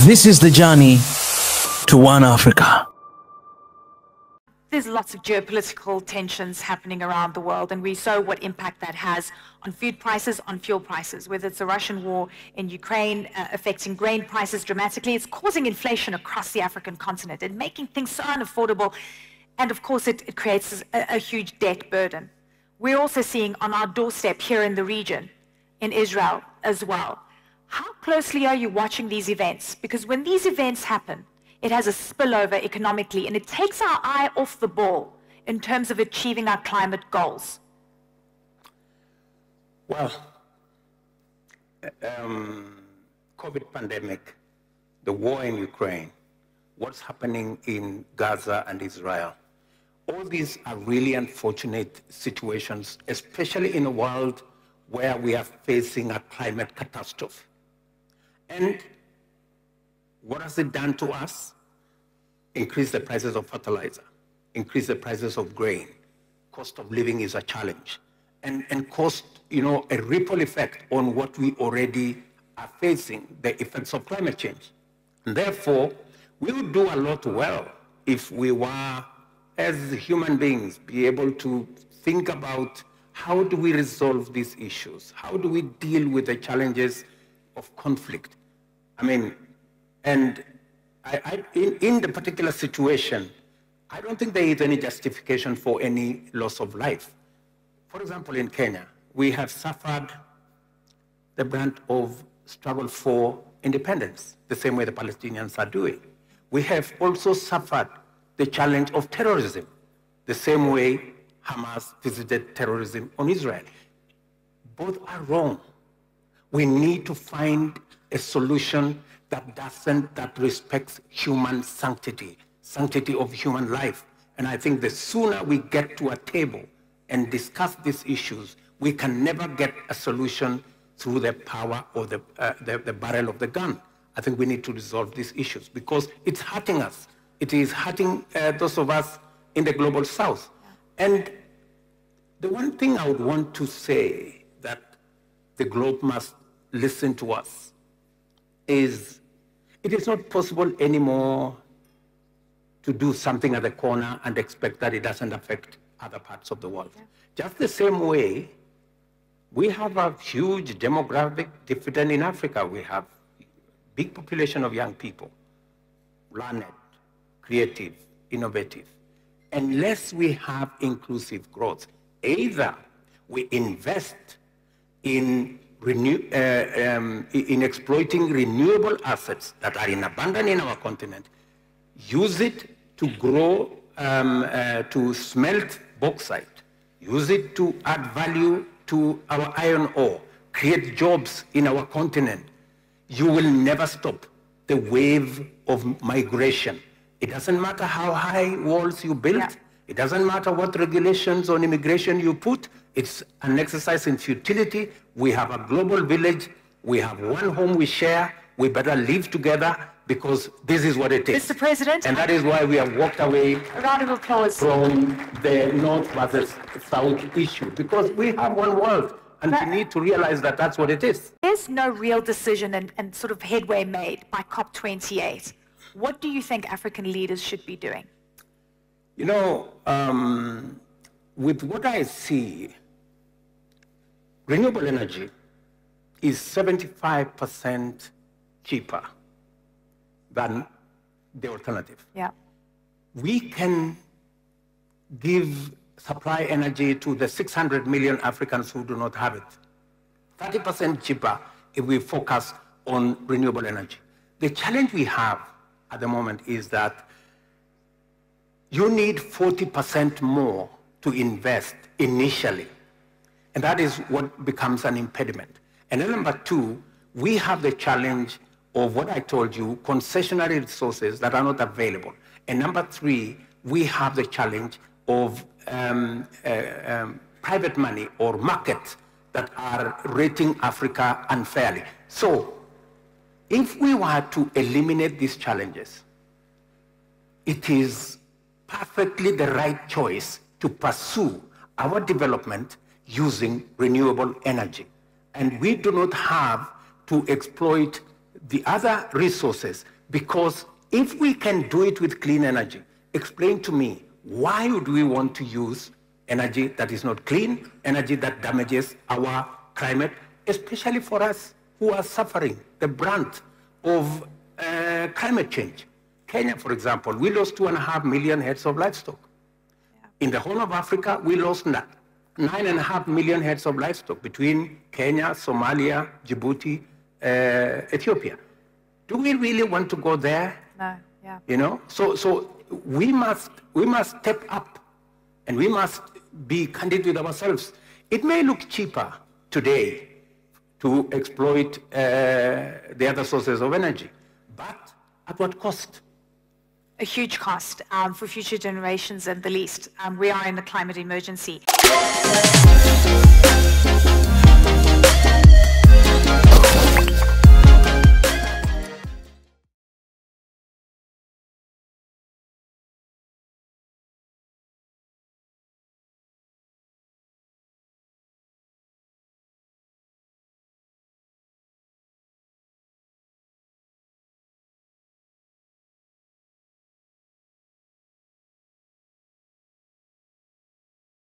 This is the journey to One Africa. There's lots of geopolitical tensions happening around the world, and we saw what impact that has on food prices, on fuel prices, whether it's the Russian war in Ukraine affecting grain prices dramatically. It's causing inflation across the African continent and making things so unaffordable. And of course, it creates a huge debt burden. We're also seeing on our doorstep here in the region, in Israel as well. How closely are you watching these events? Because when these events happen, it has a spillover economically, and it takes our eye off the ball in terms of achieving our climate goals. Well, COVID pandemic, the war in Ukraine, what's happening in Gaza and Israel, all these are really unfortunate situations, especially in a world where we are facing a climate catastrophe. And what has it done to us? Increase the prices of fertilizer, increase the prices of grain. Cost of living is a challenge. And cost, a ripple effect on what we already are facing, the effects of climate change. And therefore, we would do a lot well if we were, as human beings, be able to think about how do we resolve these issues? How do we deal with the challenges of conflict? In the particular situation, I don't think there is any justification for any loss of life. For example, in Kenya, we have suffered the brunt of struggle for independence, the same way the Palestinians are doing. We have also suffered the challenge of terrorism, the same way Hamas visited terrorism on Israel. Both are wrong. We need to find a solution that respects human sanctity of human life. And I think the sooner we get to a table and discuss these issues, we can never get a solution through the power or the barrel of the gun. I think we need to resolve these issues because it's hurting us. It is hurting those of us in the global south. And the one thing I would want to say that the globe must listen to us is it is not possible anymore to do something at the corner and expect that it doesn't affect other parts of the world. Yeah. Just the same way, we have a huge demographic dividend in Africa. We have big population of young people, learned, creative, innovative. Unless we have inclusive growth, either we invest in exploiting renewable assets that are in abundance in our continent, use it to grow, to smelt bauxite, use it to add value to our iron ore, create jobs in our continent, you will never stop the wave of migration. It doesn't matter how high walls you build. Yeah. It doesn't matter what regulations on immigration you put. It's an exercise in futility. We have a global village. We have one home we share. We better live together because this is what it is. Mr. President. And that is why we have walked away a round of applause from the North versus South issue, because we have one world and we need to realize that that's what it is. There's no real decision and sort of headway made by COP28. What do you think African leaders should be doing? With what I see, renewable energy is 75% cheaper than the alternative. Yeah. We can supply energy to the 600 million Africans who do not have it. 30% cheaper if we focus on renewable energy. The challenge we have at the moment is that you need 40% more to invest initially. And that is what becomes an impediment. And then number two, we have the challenge of what I told you, concessionary resources that are not available. And number three, we have the challenge of private money or markets that are rating Africa unfairly. So if we were to eliminate these challenges, it is perfectly the right choice to pursue our development using renewable energy. And we do not have to exploit the other resources, because if we can do it with clean energy, explain to me, why would we want to use energy that is not clean, energy that damages our climate, especially for us who are suffering the brunt of climate change? Kenya, for example, we lost 2.5 million heads of livestock. In the whole of Africa, we lost 9.5 million heads of livestock between Kenya, Somalia, Djibouti, Ethiopia. Do we really want to go there? No, yeah. You know, so we must step up, and we must be candid with ourselves. It may look cheaper today to exploit the other sources of energy, but at what cost? A huge cost for future generations, and the least. We are in a climate emergency.